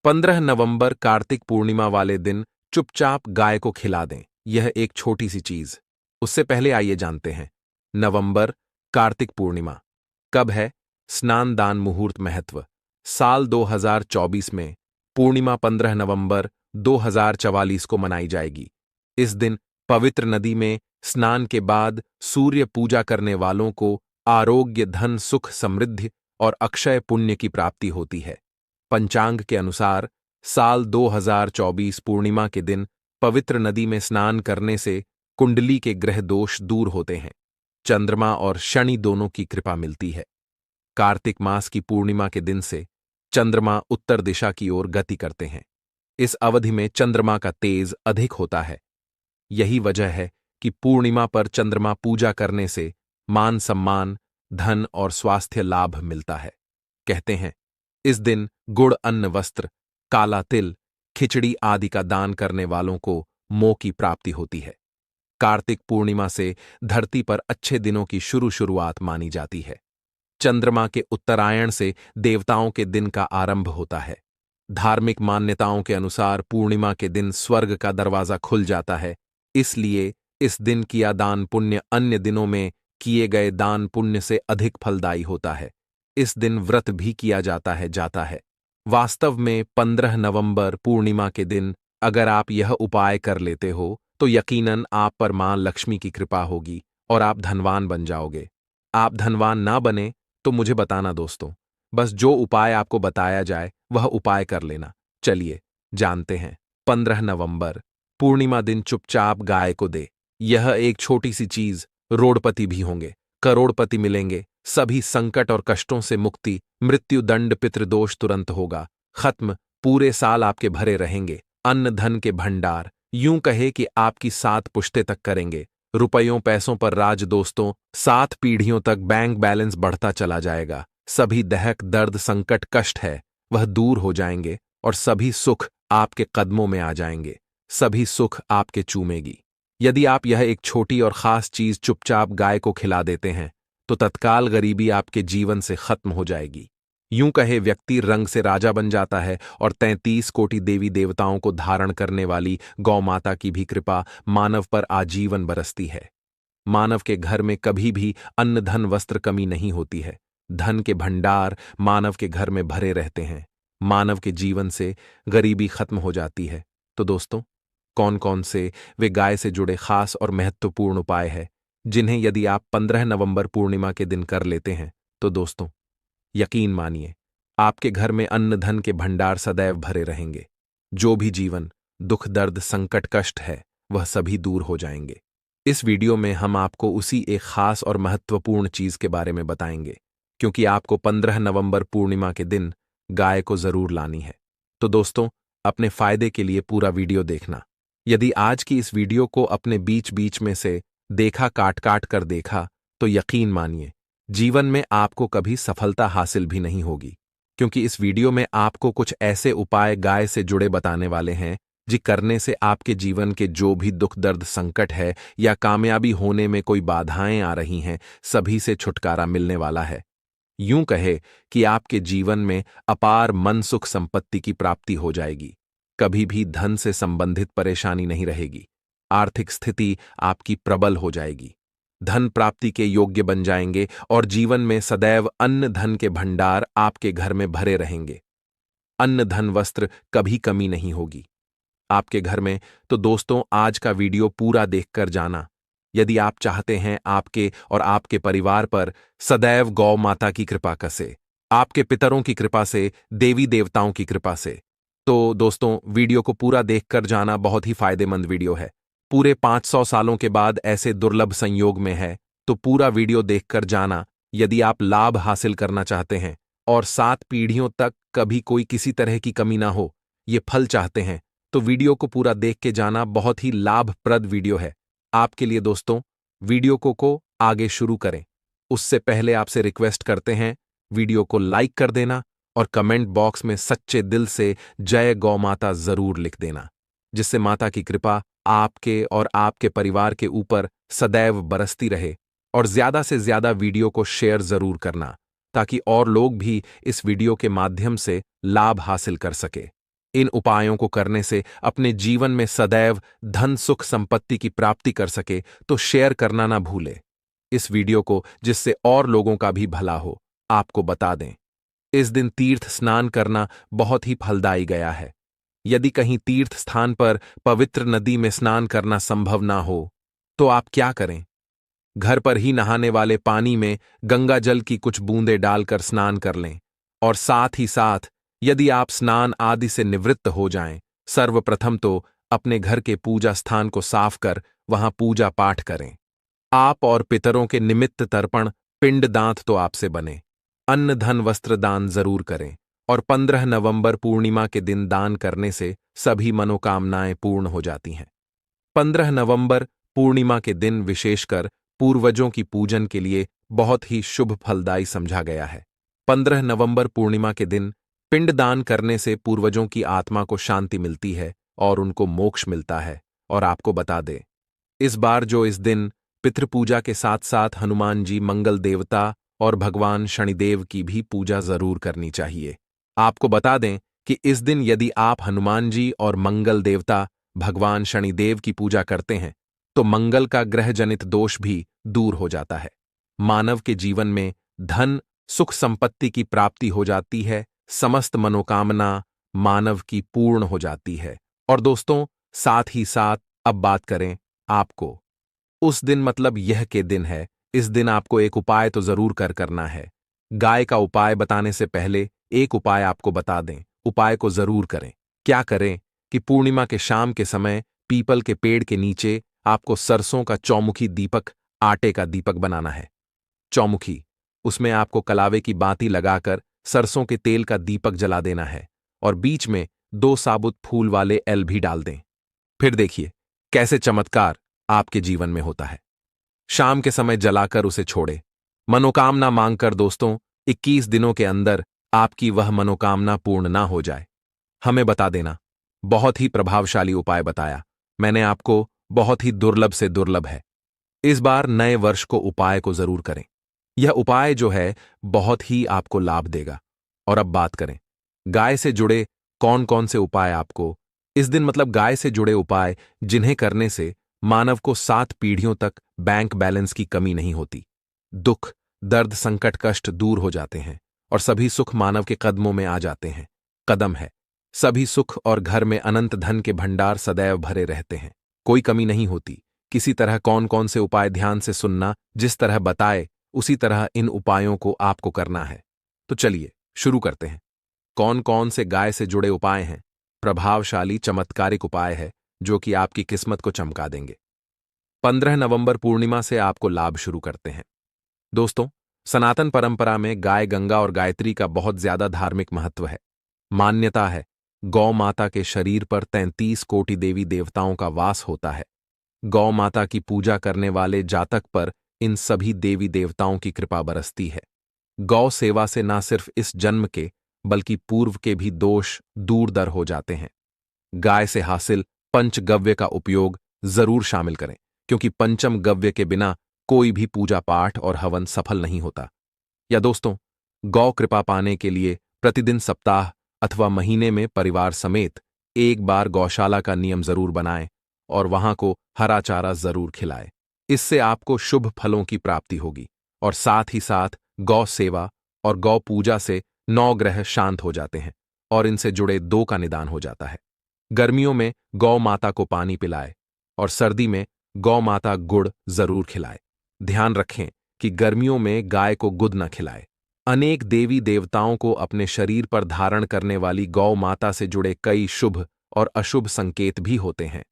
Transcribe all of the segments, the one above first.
15 नवंबर कार्तिक पूर्णिमा वाले दिन चुपचाप गाय को खिला दें। यह एक छोटी सी चीज। उससे पहले आइए जानते हैं नवंबर कार्तिक पूर्णिमा कब है। स्नान दान मुहूर्त महत्व। साल 2024 में पूर्णिमा 15 नवंबर 2044 को मनाई जाएगी। इस दिन पवित्र नदी में स्नान के बाद सूर्य पूजा करने वालों को आरोग्य, धन, सुख, समृद्धि और अक्षय पुण्य की प्राप्ति होती है। पंचांग के अनुसार साल 2024 पूर्णिमा के दिन पवित्र नदी में स्नान करने से कुंडली के ग्रह दोष दूर होते हैं। चंद्रमा और शनि दोनों की कृपा मिलती है। कार्तिक मास की पूर्णिमा के दिन से चंद्रमा उत्तर दिशा की ओर गति करते हैं। इस अवधि में चंद्रमा का तेज अधिक होता है। यही वजह है कि पूर्णिमा पर चंद्रमा पूजा करने से मान सम्मान, धन और स्वास्थ्य लाभ मिलता है। कहते हैं इस दिन गुड़, अन्न, वस्त्र, काला तिल, खिचड़ी आदि का दान करने वालों को मोह की प्राप्ति होती है। कार्तिक पूर्णिमा से धरती पर अच्छे दिनों की शुरुआत मानी जाती है। चंद्रमा के उत्तरायण से देवताओं के दिन का आरंभ होता है। धार्मिक मान्यताओं के अनुसार पूर्णिमा के दिन स्वर्ग का दरवाजा खुल जाता है। इसलिए इस दिन किया दान पुण्य अन्य दिनों में किए गए दान पुण्य से अधिक फलदायी होता है। इस दिन व्रत भी किया जाता है। वास्तव में 15 नवंबर पूर्णिमा के दिन अगर आप यह उपाय कर लेते हो तो यकीनन आप पर मां लक्ष्मी की कृपा होगी और आप धनवान बन जाओगे। आप धनवान ना बने तो मुझे बताना दोस्तों। बस जो उपाय आपको बताया जाए वह उपाय कर लेना। चलिए जानते हैं। 15 नवंबर पूर्णिमा दिन चुपचाप गाय को दे। यह एक छोटी सी चीज। रोडपति भी होंगे, करोड़पति मिलेंगे, सभी संकट और कष्टों से मुक्ति, मृत्यु दंड, पितृदोष तुरंत होगा खत्म। पूरे साल आपके भरे रहेंगे अन्न धन के भंडार। यूं कहे कि आपकी 7 पुश्ते तक करेंगे। रुपयों पैसों पर राज दोस्तों। 7 पीढ़ियों तक बैंक बैलेंस बढ़ता चला जाएगा। सभी दहक, दर्द, संकट, कष्ट है वह दूर हो जाएंगे और सभी सुख आपके कदमों में आ जाएंगे। सभी सुख आपके चूमेगी। यदि आप यह एक छोटी और खास चीज चुपचाप गाय को खिला देते हैं तो तत्काल गरीबी आपके जीवन से खत्म हो जाएगी। यूं कहे व्यक्ति रंग से राजा बन जाता है और 33 कोटि देवी देवताओं को धारण करने वाली गौ माता की भी कृपा मानव पर आजीवन बरसती है। मानव के घर में कभी भी अन्न धन वस्त्र कमी नहीं होती है। धन के भंडार मानव के घर में भरे रहते हैं। मानव के जीवन से गरीबी खत्म हो जाती है। तो दोस्तों, कौन कौन से वे गाय से जुड़े खास और महत्वपूर्ण उपाय हैं जिन्हें यदि आप 15 नवंबर पूर्णिमा के दिन कर लेते हैं तो दोस्तों यकीन मानिए आपके घर में अन्न धन के भंडार सदैव भरे रहेंगे। जो भी जीवन दुख, दर्द, संकट, कष्ट है वह सभी दूर हो जाएंगे। इस वीडियो में हम आपको उसी एक खास और महत्वपूर्ण चीज के बारे में बताएंगे क्योंकि आपको 15 नवंबर पूर्णिमा के दिन गाय को जरूर लानी है। तो दोस्तों, अपने फायदे के लिए पूरा वीडियो देखना। यदि आज की इस वीडियो को अपने बीच बीच में से देखा, काट काट कर देखा तो यकीन मानिए जीवन में आपको कभी सफलता हासिल भी नहीं होगी क्योंकि इस वीडियो में आपको कुछ ऐसे उपाय गाय से जुड़े बताने वाले हैं जी करने से आपके जीवन के जो भी दुख, दर्द, संकट है या कामयाबी होने में कोई बाधाएं आ रही हैं सभी से छुटकारा मिलने वाला है। यूं कहे कि आपके जीवन में अपार मन, सुख, संपत्ति की प्राप्ति हो जाएगी। कभी भी धन से संबंधित परेशानी नहीं रहेगी। आर्थिक स्थिति आपकी प्रबल हो जाएगी। धन प्राप्ति के योग्य बन जाएंगे और जीवन में सदैव अन्न धन के भंडार आपके घर में भरे रहेंगे। अन्न धन वस्त्र कभी कमी नहीं होगी आपके घर में। तो दोस्तों, आज का वीडियो पूरा देखकर जाना। यदि आप चाहते हैं आपके और आपके परिवार पर सदैव गौ माता की कृपा कसे, आपके पितरों की कृपा से, देवी देवताओं की कृपा से, तो दोस्तों वीडियो को पूरा देखकर जाना। बहुत ही फायदेमंद वीडियो है। पूरे 500 सालों के बाद ऐसे दुर्लभ संयोग में है तो पूरा वीडियो देखकर जाना। यदि आप लाभ हासिल करना चाहते हैं और 7 पीढ़ियों तक कभी कोई किसी तरह की कमी ना हो, ये फल चाहते हैं तो वीडियो को पूरा देख के जाना। बहुत ही लाभप्रद वीडियो है आपके लिए। दोस्तों, वीडियो को आगे शुरू करें उससे पहले आपसे रिक्वेस्ट करते हैं वीडियो को लाइक कर देना और कमेंट बॉक्स में सच्चे दिल से जय गौ माता जरूर लिख देना, जिससे माता की कृपा आपके और आपके परिवार के ऊपर सदैव बरसती रहे। और ज्यादा से ज्यादा वीडियो को शेयर जरूर करना ताकि और लोग भी इस वीडियो के माध्यम से लाभ हासिल कर सके। इन उपायों को करने से अपने जीवन में सदैव धन सुख संपत्ति की प्राप्ति कर सके तो शेयर करना ना भूले इस वीडियो को, जिससे और लोगों का भी भला हो। आपको बता दें, इस दिन तीर्थ स्नान करना बहुत ही फलदायी गया है। यदि कहीं तीर्थ स्थान पर पवित्र नदी में स्नान करना संभव ना हो तो आप क्या करें? घर पर ही नहाने वाले पानी में गंगा जल की कुछ बूंदें डालकर स्नान कर लें। और साथ ही साथ यदि आप स्नान आदि से निवृत्त हो जाएं, सर्वप्रथम तो अपने घर के पूजा स्थान को साफ कर वहां पूजा पाठ करें। आप और पितरों के निमित्त तर्पण पिंड दांत तो आपसे बने। अन्न धन वस्त्र दान जरूर करें। और 15 नवंबर पूर्णिमा के दिन दान करने से सभी मनोकामनाएं पूर्ण हो जाती हैं। 15 नवंबर पूर्णिमा के दिन विशेषकर पूर्वजों की पूजन के लिए बहुत ही शुभ फलदायी समझा गया है। 15 नवंबर पूर्णिमा के दिन पिंडदान करने से पूर्वजों की आत्मा को शांति मिलती है और उनको मोक्ष मिलता है। और आपको बता दें, इस बार जो इस दिन पितृपूजा के साथ साथ हनुमान जी, मंगल देवता और भगवान शनिदेव की भी पूजा जरूर करनी चाहिए। आपको बता दें कि इस दिन यदि आप हनुमान जी और मंगल देवता भगवान शनिदेव की पूजा करते हैं तो मंगल का ग्रह जनित दोष भी दूर हो जाता है। मानव के जीवन में धन सुख संपत्ति की प्राप्ति हो जाती है, समस्त मनोकामना मानव की पूर्ण हो जाती है। और दोस्तों, साथ ही साथ अब बात करें आपको उस दिन, मतलब यह के दिन है, इस दिन आपको एक उपाय तो जरूर करना है। गाय का उपाय बताने से पहले एक उपाय आपको बता दें, उपाय को जरूर करें। क्या करें कि पूर्णिमा के शाम के समय पीपल के पेड़ के नीचे आपको सरसों का चौमुखी दीपक, आटे का दीपक बनाना है। चौमुखी, उसमें आपको कलावे की बाती लगाकर सरसों के तेल का दीपक जला देना है और बीच में 2 साबुत फूल वाले एल भी डाल दें। फिर देखिए कैसे चमत्कार आपके जीवन में होता है। शाम के समय जलाकर उसे छोड़े, मनोकामना मांगकर दोस्तों 21 दिनों के अंदर आपकी वह मनोकामना पूर्ण ना हो जाए। हमें बता देना, बहुत ही प्रभावशाली उपाय बताया मैंने आपको, बहुत ही दुर्लभ से दुर्लभ है। इस बार नए वर्ष को उपाय को जरूर करें। यह उपाय जो है बहुत ही आपको लाभ देगा। और अब बात करें गाय से जुड़े कौन कौन से उपाय आपको इस दिन, मतलब गाय से जुड़े उपाय जिन्हें करने से मानव को 7 पीढ़ियों तक बैंक बैलेंस की कमी नहीं होती, दुख दर्द संकट कष्ट दूर हो जाते हैं और सभी सुख मानव के कदमों में आ जाते हैं। कदम है सभी सुख और घर में अनंत धन के भंडार सदैव भरे रहते हैं, कोई कमी नहीं होती। किसी तरह कौन कौन से उपाय ध्यान से सुनना, जिस तरह बताए उसी तरह इन उपायों को आपको करना है। तो चलिए शुरू करते हैं। कौन कौन से गाय से जुड़े उपाय हैं? प्रभावशाली चमत्कारिक उपाय है जो कि आपकी किस्मत को चमका देंगे। 15 नवंबर पूर्णिमा से आपको लाभ शुरू करते हैं। दोस्तों, सनातन परंपरा में गाय गंगा और गायत्री का बहुत ज्यादा धार्मिक महत्व है। मान्यता है गौ माता के शरीर पर 33 कोटि देवी देवताओं का वास होता है। गौ माता की पूजा करने वाले जातक पर इन सभी देवी देवताओं की कृपा बरसती है। गौ सेवा से न सिर्फ इस जन्म के बल्कि पूर्व के भी दोष दूर दर हो जाते हैं। गाय से हासिल पंचगव्य का उपयोग जरूर शामिल करें, क्योंकि पंचम गव्य के बिना कोई भी पूजा पाठ और हवन सफल नहीं होता। या दोस्तों, गौ कृपा पाने के लिए प्रतिदिन सप्ताह अथवा महीने में परिवार समेत एक बार गौशाला का नियम जरूर बनाएं और वहां को हरा चारा जरूर खिलाएं। इससे आपको शुभ फलों की प्राप्ति होगी और साथ ही साथ गौ सेवा और गौ पूजा से 9 ग्रह शांत हो जाते हैं और इनसे जुड़े 2 का निदान हो जाता है। गर्मियों में गौ माता को पानी पिलाए और सर्दी में गौ माता गुड़ जरूर खिलाए। ध्यान रखें कि गर्मियों में गाय को गुद न खिलाए। अनेक देवी देवताओं को अपने शरीर पर धारण करने वाली गौ माता से जुड़े कई शुभ और अशुभ संकेत भी होते हैं।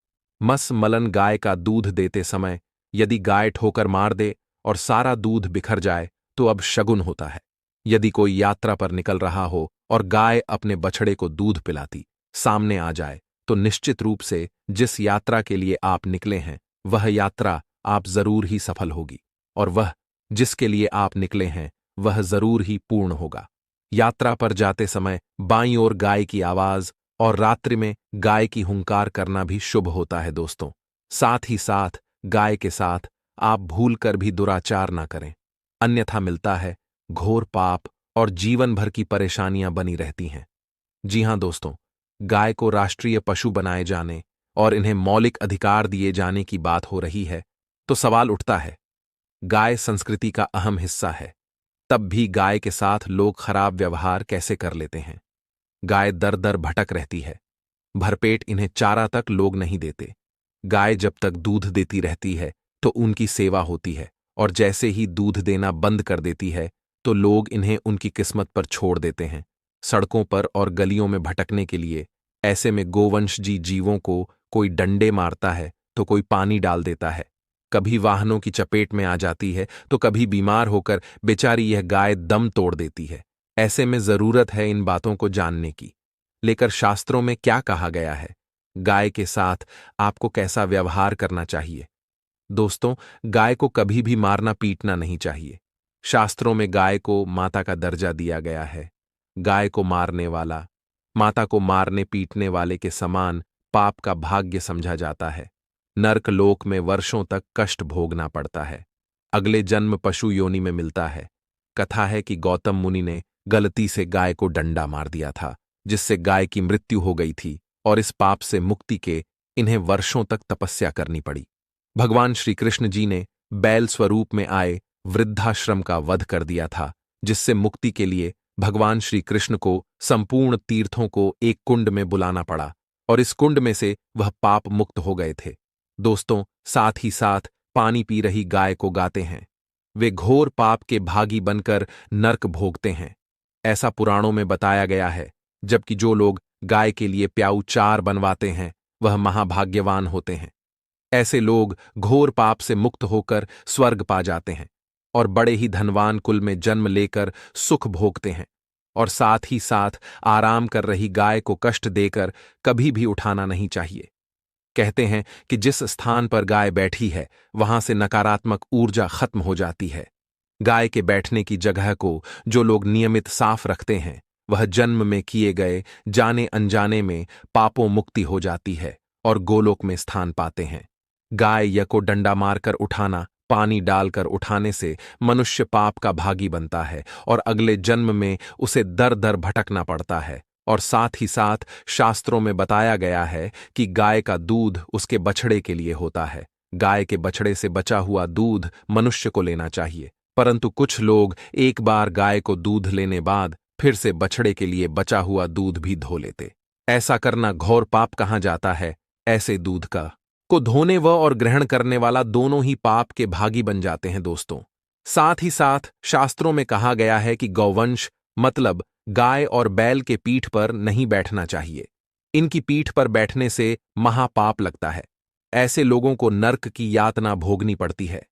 मस मलन गाय का दूध देते समय यदि गाय ठोकर मार दे और सारा दूध बिखर जाए तो अब शगुन होता है। यदि कोई यात्रा पर निकल रहा हो और गाय अपने बछड़े को दूध पिलाती सामने आ जाए तो निश्चित रूप से जिस यात्रा के लिए आप निकले हैं वह यात्रा आप जरूर ही सफल होगी और वह जिसके लिए आप निकले हैं वह जरूर ही पूर्ण होगा। यात्रा पर जाते समय बाईं ओर गाय की आवाज और रात्रि में गाय की हुंकार करना भी शुभ होता है दोस्तों। साथ ही साथ गाय के साथ आप भूलकर भी दुराचार ना करें, अन्यथा मिलता है घोर पाप और जीवन भर की परेशानियां बनी रहती हैं। जी हां दोस्तों, गाय को राष्ट्रीय पशु बनाए जाने और इन्हें मौलिक अधिकार दिए जाने की बात हो रही है, तो सवाल उठता है, गाय संस्कृति का अहम हिस्सा है, तब भी गाय के साथ लोग खराब व्यवहार कैसे कर लेते हैं। गाय दर दर भटक रहती है, भरपेट इन्हें चारा तक लोग नहीं देते। गाय जब तक दूध देती रहती है तो उनकी सेवा होती है, और जैसे ही दूध देना बंद कर देती है तो लोग इन्हें उनकी किस्मत पर छोड़ देते हैं, सड़कों पर और गलियों में भटकने के लिए। ऐसे में गोवंशजी जीवों को कोई डंडे मारता है तो कोई पानी डाल देता है, कभी वाहनों की चपेट में आ जाती है तो कभी बीमार होकर बेचारी यह गाय दम तोड़ देती है। ऐसे में जरूरत है इन बातों को जानने की। लेकर शास्त्रों में क्या कहा गया है, गाय के साथ आपको कैसा व्यवहार करना चाहिए। दोस्तों, गाय को कभी भी मारना पीटना नहीं चाहिए। शास्त्रों में गाय को माता का दर्जा दिया गया है। गाय को मारने वाला माता को मारने पीटने वाले के समान पाप का भाग्य समझा जाता है। नर्क लोक में वर्षों तक कष्ट भोगना पड़ता है। अगले जन्म पशु योनि में मिलता है। कथा है कि गौतम मुनि ने गलती से गाय को डंडा मार दिया था, जिससे गाय की मृत्यु हो गई थी, और इस पाप से मुक्ति के इन्हें वर्षों तक तपस्या करनी पड़ी। भगवान श्री कृष्ण जी ने बैल स्वरूप में आए वृद्धाश्रम का वध कर दिया था, जिससे मुक्ति के लिए भगवान श्री कृष्ण को संपूर्ण तीर्थों को एक कुंड में बुलाना पड़ा, और इस कुंड में से वह पाप मुक्त हो गए थे। दोस्तों, साथ ही साथ पानी पी रही गाय को गाते हैं। वे घोर पाप के भागी बनकर नर्क भोगते हैं, ऐसा पुराणों में बताया गया है। जबकि जो लोग गाय के लिए प्याऊ चार बनवाते हैं वह महाभाग्यवान होते हैं। ऐसे लोग घोर पाप से मुक्त होकर स्वर्ग पा जाते हैं और बड़े ही धनवान कुल में जन्म लेकर सुख भोगते हैं। और साथ ही साथ आराम कर रही गाय को कष्ट देकर कभी भी उठाना नहीं चाहिए। कहते हैं कि जिस स्थान पर गाय बैठी है वहां से नकारात्मक ऊर्जा खत्म हो जाती है। गाय के बैठने की जगह को जो लोग नियमित साफ रखते हैं, वह जन्म में किए गए जाने अनजाने में पापों मुक्ति हो जाती है और गोलोक में स्थान पाते हैं। गाय या को डंडा मारकर उठाना, पानी डालकर उठाने से मनुष्य पाप का भागी बनता है और अगले जन्म में उसे दर दर भटकना पड़ता है। और साथ ही साथ शास्त्रों में बताया गया है कि गाय का दूध उसके बछड़े के लिए होता है। गाय के बछड़े से बचा हुआ दूध मनुष्य को लेना चाहिए, परंतु कुछ लोग एक बार गाय को दूध लेने बाद फिर से बछड़े के लिए बचा हुआ दूध भी धो लेते। ऐसा करना घोर पाप कहा जाता है। ऐसे दूध को धोने और ग्रहण करने वाला दोनों ही पाप के भागी बन जाते हैं। दोस्तों, साथ ही साथ शास्त्रों में कहा गया है कि गौवंश मतलब गाय और बैल के पीठ पर नहीं बैठना चाहिए। इनकी पीठ पर बैठने से महापाप लगता है। ऐसे लोगों को नर्क की यातना भोगनी पड़ती है।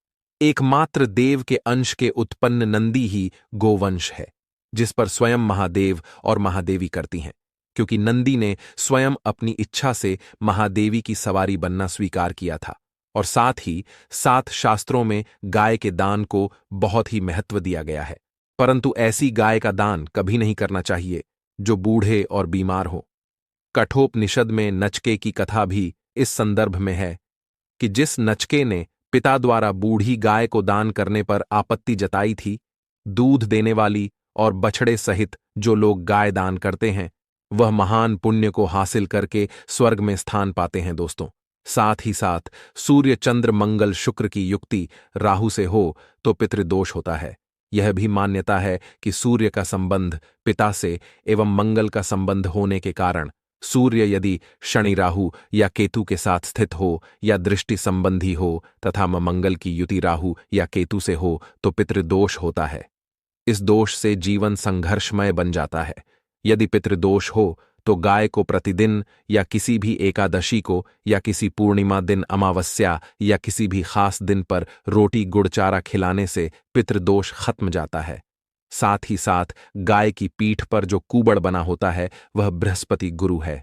एकमात्र देव के अंश के उत्पन्न नंदी ही गोवंश है, जिस पर स्वयं महादेव और महादेवी करती हैं, क्योंकि नंदी ने स्वयं अपनी इच्छा से महादेवी की सवारी बनना स्वीकार किया था। और साथ ही साथ शास्त्रों में गाय के दान को बहुत ही महत्व दिया गया है, परंतु ऐसी गाय का दान कभी नहीं करना चाहिए जो बूढ़े और बीमार हो। कठोपनिषद में नचके की कथा भी इस संदर्भ में है कि जिस नचके ने पिता द्वारा बूढ़ी गाय को दान करने पर आपत्ति जताई थी, दूध देने वाली और बछड़े सहित जो लोग गाय दान करते हैं वह महान पुण्य को हासिल करके स्वर्ग में स्थान पाते हैं। दोस्तों, साथ ही साथ सूर्य चंद्र मंगल शुक्र की युक्ति राहु से हो तो पितृदोष होता है। यह भी मान्यता है कि सूर्य का संबंध पिता से एवं मंगल का संबंध होने के कारण सूर्य यदि शनि राहु या केतु के साथ स्थित हो या दृष्टि संबंधी हो तथा मंगल की युति राहु या केतु से हो तो पितृदोष होता है। इस दोष से जीवन संघर्षमय बन जाता है। यदि पितृदोष हो तो गाय को प्रतिदिन या किसी भी एकादशी को या किसी पूर्णिमा दिन, अमावस्या या किसी भी खास दिन पर रोटी गुड़ चारा खिलाने से पितृदोष खत्म जाता है। साथ ही साथ गाय की पीठ पर जो कूबड़ बना होता है वह बृहस्पति गुरु है।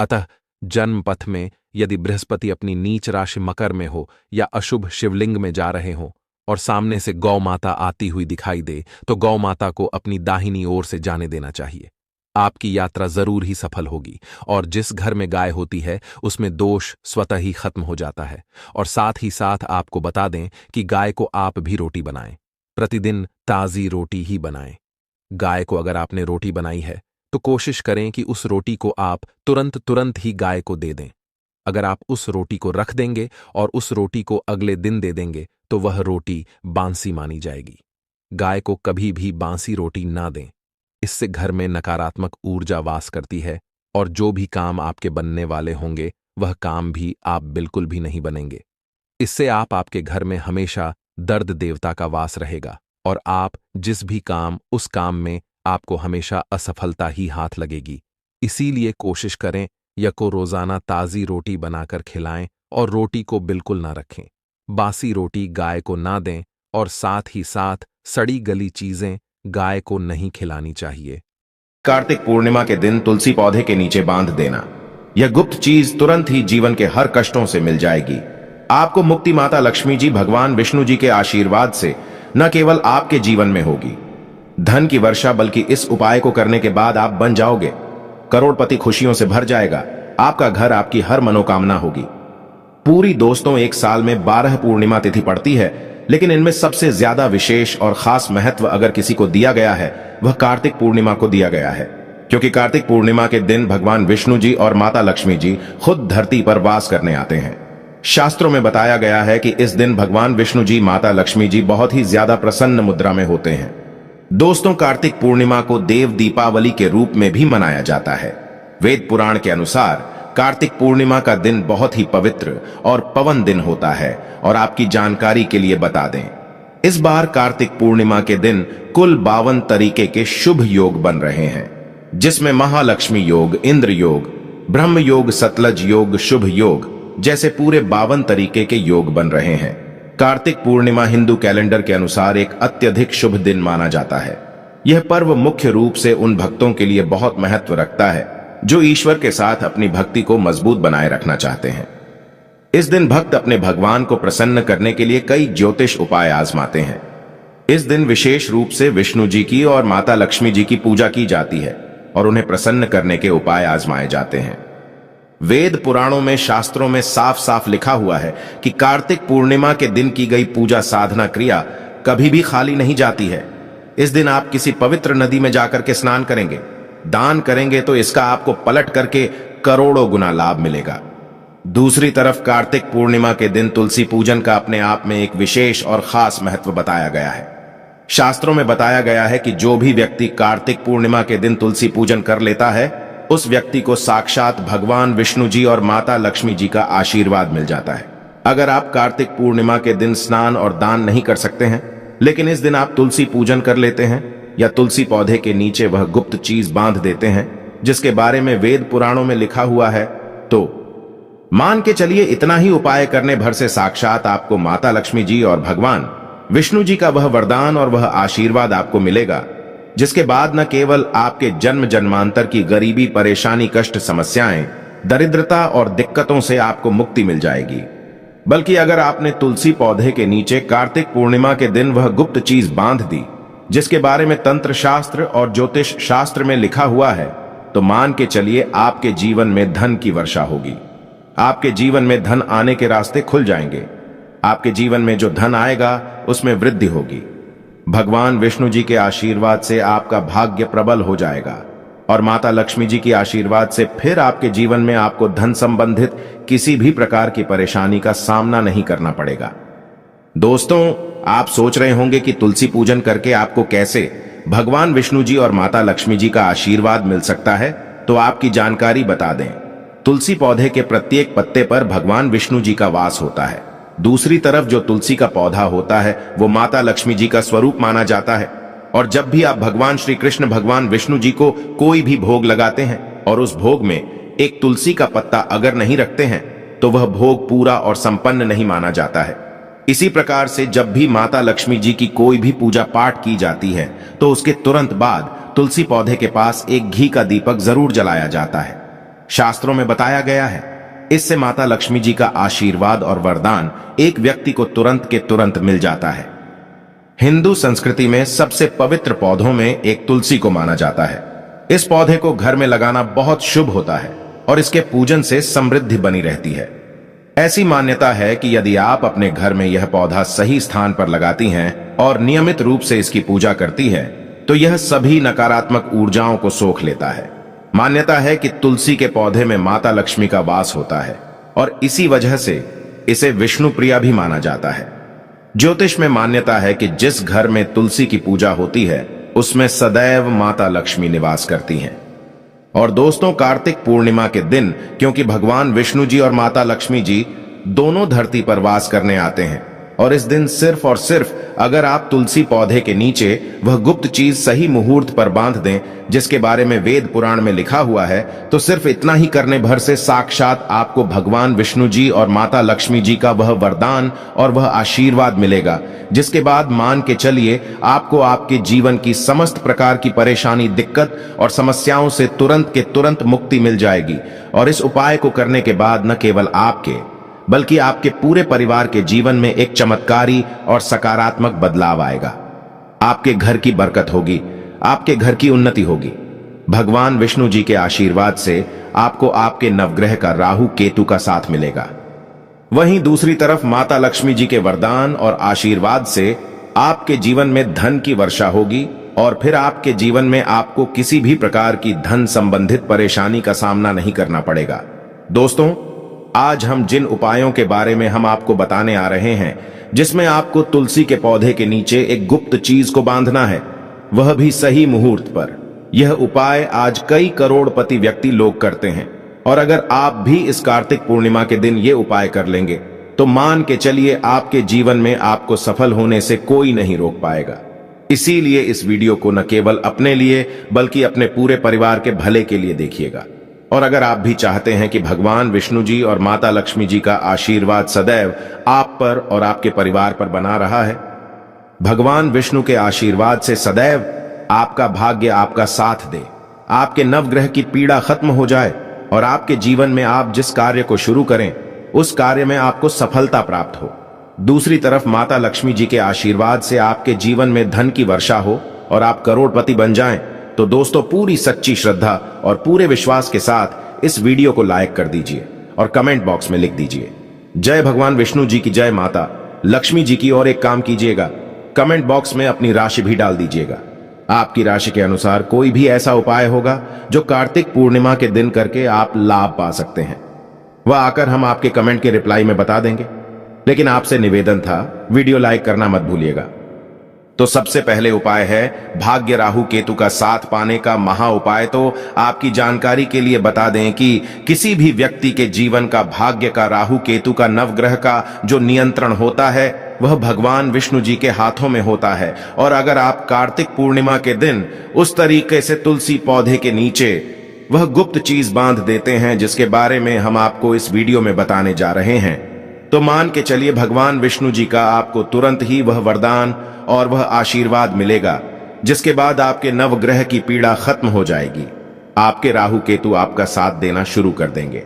अतः जन्म पथ में यदि बृहस्पति अपनी नीच राशि मकर में हो या अशुभ शिवलिंग में जा रहे हों और सामने से गौ माता आती हुई दिखाई दे तो गौ माता को अपनी दाहिनी ओर से जाने देना चाहिए। आपकी यात्रा जरूर ही सफल होगी और जिस घर में गाय होती है उसमें दोष स्वतः ही खत्म हो जाता है। और साथ ही साथ आपको बता दें कि गाय को आप भी रोटी बनाएं, प्रतिदिन ताज़ी रोटी ही बनाएं। गाय को अगर आपने रोटी बनाई है तो कोशिश करें कि उस रोटी को आप तुरंत ही गाय को दे दें। अगर आप उस रोटी को रख देंगे और उस रोटी को अगले दिन दे देंगे तो वह रोटी बांसी मानी जाएगी। गाय को कभी भी बांसी रोटी ना दें। इससे घर में नकारात्मक ऊर्जा वास करती है और जो भी काम आपके बनने वाले होंगे वह काम भी आप बिल्कुल भी नहीं बनेंगे। इससे आपके घर में हमेशा दर्द देवता का वास रहेगा और आप जिस भी काम उस काम में आपको हमेशा असफलता ही हाथ लगेगी। इसीलिए कोशिश करें या को रोजाना ताज़ी रोटी बनाकर खिलाएं और रोटी को बिल्कुल ना रखें। बासी रोटी गाय को ना दें और साथ ही साथ सड़ी गली चीजें गाय को नहीं खिलानी चाहिए। कार्तिक पूर्णिमा के दिन तुलसी पौधे के नीचे बांध देना। यह गुप्त चीज तुरंत ही जीवन के हर कष्टों से मिल जाएगी। आपको मुक्ति माता लक्ष्मी जी भगवान विष्णु जी के आशीर्वाद से न केवल आपके जीवन में होगी धन की वर्षा, बल्कि इस उपाय को करने के बाद आप बन जाओगे करोड़पति। खुशियों से भर जाएगा आपका घर, आपकी हर मनोकामना होगी पूरी। दोस्तों, एक साल में 12 पूर्णिमा तिथि पड़ती है, लेकिन इनमें सबसे ज्यादा विशेष और खास महत्व अगर किसी को दिया गया है वह कार्तिक पूर्णिमा को दिया गया है, क्योंकि कार्तिक पूर्णिमा के दिन भगवान विष्णु जी और माता लक्ष्मी जी खुद धरती पर वास करने आते हैं। शास्त्रों में बताया गया है कि इस दिन भगवान विष्णु जी माता लक्ष्मी जी बहुत ही ज्यादा प्रसन्न मुद्रा में होते हैं। दोस्तों, कार्तिक पूर्णिमा को देव दीपावली के रूप में भी मनाया जाता है। वेद पुराण के अनुसार कार्तिक पूर्णिमा का दिन बहुत ही पवित्र और पवन दिन होता है। और आपकी जानकारी के लिए बता दें, इस बार कार्तिक पूर्णिमा के दिन कुल 52 तरीके के शुभ योग बन रहे हैं, जिसमें महालक्ष्मी योग, इंद्र योग, ब्रह्म योग, सतलज योग, शुभ योग जैसे पूरे 52 तरीके के योग बन रहे हैं। कार्तिक पूर्णिमा हिंदू कैलेंडर के अनुसार एक अत्यधिक शुभ दिन माना जाता है। यह पर्व मुख्य रूप से उन भक्तों के लिए बहुत महत्व रखता है जो ईश्वर के साथ अपनी भक्ति को मजबूत बनाए रखना चाहते हैं। इस दिन भक्त अपने भगवान को प्रसन्न करने के लिए कई ज्योतिष उपाय आजमाते हैं। इस दिन विशेष रूप से विष्णु जी की और माता लक्ष्मी जी की पूजा की जाती है और उन्हें प्रसन्न करने के उपाय आजमाए जाते हैं। वेद पुराणों में, शास्त्रों में साफ साफ लिखा हुआ है कि कार्तिक पूर्णिमा के दिन की गई पूजा साधना क्रिया कभी भी खाली नहीं जाती है। इस दिन आप किसी पवित्र नदी में जाकर के स्नान करेंगे, दान करेंगे तो इसका आपको पलट करके करोड़ों गुना लाभ मिलेगा। दूसरी तरफ कार्तिक पूर्णिमा के दिन तुलसी पूजन का अपने आप में एक विशेष और खास महत्व बताया गया है। शास्त्रों में बताया गया है कि जो भी व्यक्ति कार्तिक पूर्णिमा के दिन तुलसी पूजन कर लेता है उस व्यक्ति को साक्षात भगवान विष्णु जी और माता लक्ष्मी जी का आशीर्वाद मिल जाता है। अगर आप कार्तिक पूर्णिमा के दिन स्नान और दान नहीं कर सकते हैं, लेकिन इस दिन आप तुलसी पूजन कर लेते हैं या तुलसी पौधे के नीचे वह गुप्त चीज बांध देते हैं जिसके बारे में वेद पुराणों में लिखा हुआ है, तो मान के चलिए इतना ही उपाय करने भर से साक्षात आपको माता लक्ष्मी जी और भगवान विष्णु जी का वह वरदान और वह आशीर्वाद आपको मिलेगा, जिसके बाद न केवल आपके जन्म जन्मांतर की गरीबी, परेशानी, कष्ट, समस्याएं, दरिद्रता और दिक्कतों से आपको मुक्ति मिल जाएगी, बल्कि अगर आपने तुलसी पौधे के नीचे कार्तिक पूर्णिमा के दिन वह गुप्त चीज बांध दी जिसके बारे में तंत्र शास्त्र और ज्योतिष शास्त्र में लिखा हुआ है, तो मान के चलिए आपके जीवन में धन की वर्षा होगी। आपके जीवन में धन आने के रास्ते खुल जाएंगे। आपके जीवन में जो धन आएगा उसमें वृद्धि होगी। भगवान विष्णु जी के आशीर्वाद से आपका भाग्य प्रबल हो जाएगा और माता लक्ष्मी जी की आशीर्वाद से फिर आपके जीवन में आपको धन संबंधित किसी भी प्रकार की परेशानी का सामना नहीं करना पड़ेगा। दोस्तों, आप सोच रहे होंगे कि तुलसी पूजन करके आपको कैसे भगवान विष्णु जी और माता लक्ष्मी जी का आशीर्वाद मिल सकता है, तो आपकी जानकारी बता दें। तुलसी पौधे के प्रत्येक पत्ते पर भगवान विष्णु जी का वास होता है। दूसरी तरफ जो तुलसी का पौधा होता है वो माता लक्ष्मी जी का स्वरूप माना जाता है। और जब भी आप भगवान श्री कृष्ण, भगवान विष्णु जी को कोई भी भोग लगाते हैं और उस भोग में एक तुलसी का पत्ता अगर नहीं रखते हैं तो वह भोग पूरा और संपन्न नहीं माना जाता है। इसी प्रकार से जब भी माता लक्ष्मी जी की कोई भी पूजा पाठ की जाती है तो उसके तुरंत बाद तुलसी पौधे के पास एक घी का दीपक जरूर जलाया जाता है। शास्त्रों में बताया गया है, इससे माता लक्ष्मी जी का आशीर्वाद और वरदान एक व्यक्ति को तुरंत के तुरंत मिल जाता है। हिंदू संस्कृति में सबसे पवित्र पौधों में एक तुलसी को माना जाता है। इस पौधे को घर में लगाना बहुत शुभ होता है और इसके पूजन से समृद्धि बनी रहती है। ऐसी मान्यता है कि यदि आप अपने घर में यह पौधा सही स्थान पर लगाती हैं और नियमित रूप से इसकी पूजा करती है तो यह सभी नकारात्मक ऊर्जाओं को सोख लेता है। मान्यता है कि तुलसी के पौधे में माता लक्ष्मी का वास होता है और इसी वजह से इसे विष्णु प्रिया भी माना जाता है। ज्योतिष में मान्यता है कि जिस घर में तुलसी की पूजा होती है उसमें सदैव माता लक्ष्मी निवास करती हैं। और दोस्तों, कार्तिक पूर्णिमा के दिन क्योंकि भगवान विष्णु जी और माता लक्ष्मी जी दोनों धरती पर वास करने आते हैं और इस दिन सिर्फ और सिर्फ अगर आप तुलसी पौधे के नीचे वह गुप्त चीज सही मुहूर्त पर बांध दें जिसके बारे में वेद पुराण में लिखा हुआ है, तो सिर्फ इतना ही करने भर से साक्षात आपको भगवान विष्णु जी और माता लक्ष्मी जी का वह वरदान और वह आशीर्वाद मिलेगा, जिसके बाद मान के चलिए आपको आपके जीवन की समस्त प्रकार की परेशानी, दिक्कत और समस्याओं से तुरंत के तुरंत मुक्ति मिल जाएगी। और इस उपाय को करने के बाद न केवल आपके बल्कि आपके पूरे परिवार के जीवन में एक चमत्कारी और सकारात्मक बदलाव आएगा। आपके घर की बरकत होगी, आपके घर की उन्नति होगी। भगवान विष्णु जी के आशीर्वाद से आपको आपके नवग्रह का राहु केतु का साथ मिलेगा। वहीं दूसरी तरफ माता लक्ष्मी जी के वरदान और आशीर्वाद से आपके जीवन में धन की वर्षा होगी और फिर आपके जीवन में आपको किसी भी प्रकार की धन संबंधित परेशानी का सामना नहीं करना पड़ेगा। दोस्तों, आज हम जिन उपायों के बारे में हम आपको बताने आ रहे हैं, जिसमें आपको तुलसी के पौधे के नीचे एक गुप्त चीज को बांधना है, वह भी सही मुहूर्त पर। यह उपाय आज कई करोड़पति व्यक्ति लोग करते हैं और अगर आप भी इस कार्तिक पूर्णिमा के दिन ये उपाय कर लेंगे तो मान के चलिए आपके जीवन में आपको सफल होने से कोई नहीं रोक पाएगा। इसीलिए इस वीडियो को न केवल अपने लिए बल्कि अपने पूरे परिवार के भले के लिए देखिएगा। और अगर आप भी चाहते हैं कि भगवान विष्णु जी और माता लक्ष्मी जी का आशीर्वाद सदैव आप पर और आपके परिवार पर बना रहा है, भगवान विष्णु के आशीर्वाद से सदैव आपका भाग्य आपका साथ दे, आपके नवग्रह की पीड़ा खत्म हो जाए और आपके जीवन में आप जिस कार्य को शुरू करें उस कार्य में आपको सफलता प्राप्त हो। दूसरी तरफ माता लक्ष्मी जी के आशीर्वाद से आपके जीवन में धन की वर्षा हो और आप करोड़पति बन जाएं, तो दोस्तों पूरी सच्ची श्रद्धा और पूरे विश्वास के साथ इस वीडियो को लाइक कर दीजिए और कमेंट बॉक्स में लिख दीजिए जय भगवान विष्णु जी की, जय माता लक्ष्मी जी की। और एक काम कीजिएगा, कमेंट बॉक्स में अपनी राशि भी डाल दीजिएगा। आपकी राशि के अनुसार कोई भी ऐसा उपाय होगा जो कार्तिक पूर्णिमा के दिन करके आप लाभ पा सकते हैं, वह आकर हम आपके कमेंट के रिप्लाई में बता देंगे। लेकिन आपसे निवेदन था, वीडियो लाइक करना मत भूलिएगा। तो सबसे पहले उपाय है भाग्य राहु केतु का साथ पाने का महा उपाय। तो आपकी जानकारी के लिए बता दें कि किसी भी व्यक्ति के जीवन का भाग्य का राहु केतु का नवग्रह का जो नियंत्रण होता है वह भगवान विष्णु जी के हाथों में होता है। और अगर आप कार्तिक पूर्णिमा के दिन उस तरीके से तुलसी पौधे के नीचे वह गुप्त चीज बांध देते हैं जिसके बारे में हम आपको इस वीडियो में बताने जा रहे हैं, तो मान के चलिए भगवान विष्णु जी का आपको तुरंत ही वह वरदान और वह आशीर्वाद मिलेगा, जिसके बाद आपके नवग्रह की पीड़ा खत्म हो जाएगी। आपके राहु केतु आपका साथ देना शुरू कर देंगे,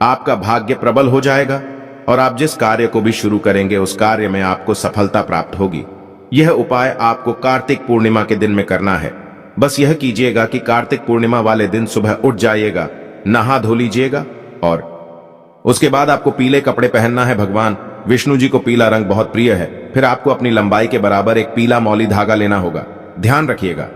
आपका भाग्य प्रबल हो जाएगा और आप जिस कार्य को भी शुरू करेंगे उस कार्य में आपको सफलता प्राप्त होगी। यह उपाय आपको कार्तिक पूर्णिमा के दिन में करना है। बस यह कीजिएगा कि कार्तिक पूर्णिमा वाले दिन सुबह उठ जाइएगा, नहा धो लीजिएगा और उसके बाद आपको पीले कपड़े पहनना है। भगवान विष्णु जी को पीला रंग बहुत प्रिय है। फिर आपको अपनी लंबाई के बराबर एक पीला मौली धागा लेना होगा। ध्यान रखिएगा,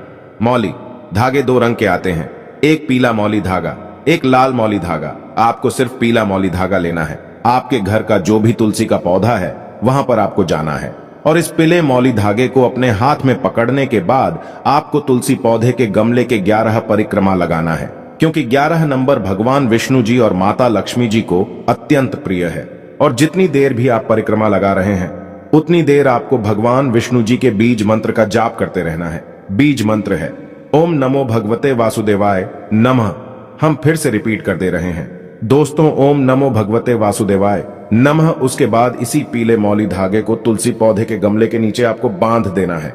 मौली धागे दो रंग के आते हैं, एक पीला मौली धागा, एक लाल मौली धागा। आपको सिर्फ पीला मौली धागा लेना है। आपके घर का जो भी तुलसी का पौधा है वहां पर आपको जाना है और इस पीले मौली धागे को अपने हाथ में पकड़ने के बाद आपको तुलसी पौधे के गमले के 11 परिक्रमा लगाना है, क्योंकि 11 नंबर भगवान विष्णु जी और माता लक्ष्मी जी को अत्यंत प्रिय है। और जितनी देर भी आप परिक्रमा लगा रहे हैं उतनी देर आपको भगवान विष्णु जी के बीज मंत्र का जाप करते रहना है। बीज मंत्र है ओम नमो भगवते वासुदेवाय नमः। हम फिर से रिपीट कर दे रहे हैं दोस्तों, ओम नमो भगवते वासुदेवाय नमः। उसके बाद इसी पीले मौली धागे को तुलसी पौधे के गमले के नीचे आपको बांध देना है।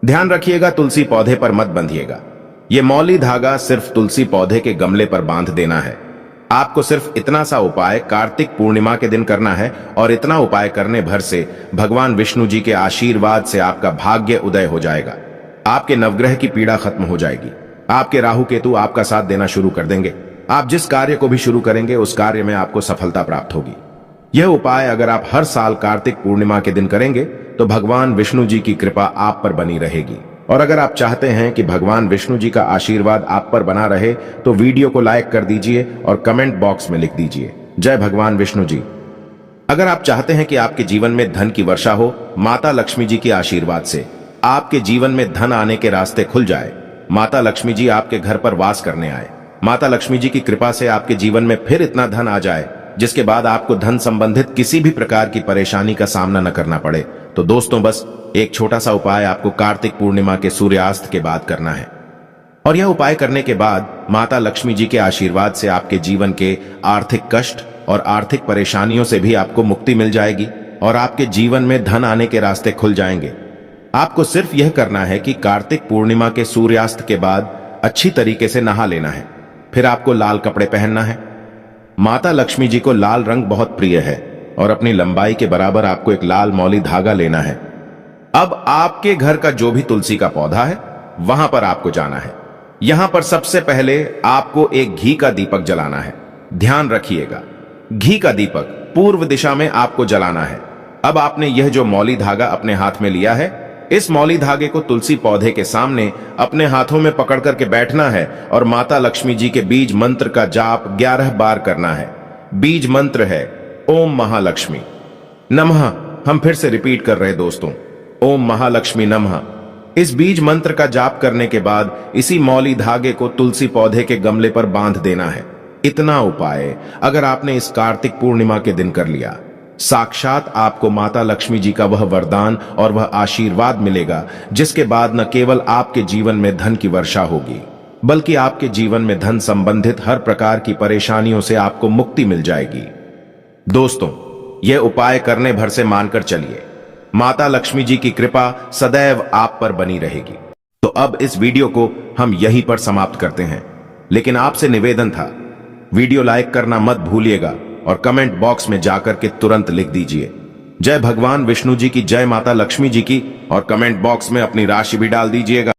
ध्यान रखिएगा, तुलसी पौधे पर मत बंधिएगा। यह मौली धागा सिर्फ तुलसी पौधे के गमले पर बांध देना है। आपको सिर्फ इतना सा उपाय कार्तिक पूर्णिमा के दिन करना है और इतना उपाय करने भर से भगवान विष्णु जी के आशीर्वाद से आपका भाग्य उदय हो जाएगा। आपके नवग्रह की पीड़ा खत्म हो जाएगी। आपके राहु केतु आपका साथ देना शुरू कर देंगे। आप जिस कार्य को भी शुरू करेंगे उस कार्य में आपको सफलता प्राप्त होगी। यह उपाय अगर आप हर साल कार्तिक पूर्णिमा के दिन करेंगे तो भगवान विष्णु जी की कृपा आप पर बनी रहेगी और अगर आप चाहते हैं कि भगवान विष्णु जी का आशीर्वाद आप पर बना रहे तो वीडियो को लाइक कर दीजिए और कमेंट बॉक्स में लिख दीजिए जय भगवान विष्णु जी। अगर आप चाहते हैं कि आपके जीवन में धन की वर्षा हो, माता लक्ष्मी जी के आशीर्वाद से आपके जीवन में धन आने के रास्ते खुल जाए, माता लक्ष्मी जी आपके घर पर वास करने आए, माता लक्ष्मी जी की कृपा से आपके जीवन में फिर इतना धन आ जाए जिसके बाद आपको धन संबंधित किसी भी प्रकार की परेशानी का सामना न करना पड़े, तो दोस्तों बस एक छोटा सा उपाय आपको कार्तिक पूर्णिमा के सूर्यास्त के बाद करना है। और यह उपाय करने के बाद माता लक्ष्मी जी के आशीर्वाद से आपके जीवन के आर्थिक कष्ट और आर्थिक परेशानियों से भी आपको मुक्ति मिल जाएगी और आपके जीवन में धन आने के रास्ते खुल जाएंगे। आपको सिर्फ यह करना है कि कार्तिक पूर्णिमा के सूर्यास्त के बाद अच्छी तरीके से नहा लेना है, फिर आपको लाल कपड़े पहनना है। माता लक्ष्मी जी को लाल रंग बहुत प्रिय है और अपनी लंबाई के बराबर आपको एक लाल मौली धागा लेना है। अब आपके घर का जो भी तुलसी का पौधा है वहां पर आपको जाना है। यहां पर सबसे पहले आपको एक घी का दीपक जलाना है। ध्यान रखिएगा, घी का दीपक पूर्व दिशा में आपको जलाना है। अब आपने यह जो मौली धागा अपने हाथ में लिया है, इस मौली धागे को तुलसी पौधे के सामने अपने हाथों में पकड़ करके बैठना है और माता लक्ष्मी जी के बीज मंत्र का जाप 11 बार करना है। बीज मंत्र है ओम महालक्ष्मी नमः। हम फिर से रिपीट कर रहे दोस्तों, ओम महालक्ष्मी नमः। इस बीज मंत्र का जाप करने के बाद इसी मौली धागे को तुलसी पौधे के गमले पर बांध देना है। इतना उपाय अगर आपने इस कार्तिक पूर्णिमा के दिन कर लिया, साक्षात आपको माता लक्ष्मी जी का वह वरदान और वह आशीर्वाद मिलेगा जिसके बाद न केवल आपके जीवन में धन की वर्षा होगी बल्कि आपके जीवन में धन संबंधित हर प्रकार की परेशानियों से आपको मुक्ति मिल जाएगी। दोस्तों, यह उपाय करने भर से मानकर चलिए, माता लक्ष्मी जी की कृपा सदैव आप पर बनी रहेगी। तो अब इस वीडियो को हम यहीं पर समाप्त करते हैं, लेकिन आपसे निवेदन था वीडियो लाइक करना मत भूलिएगा और कमेंट बॉक्स में जाकर के तुरंत लिख दीजिए जय भगवान विष्णु जी की, जय माता लक्ष्मी जी की, और कमेंट बॉक्स में अपनी राशि भी डाल दीजिएगा।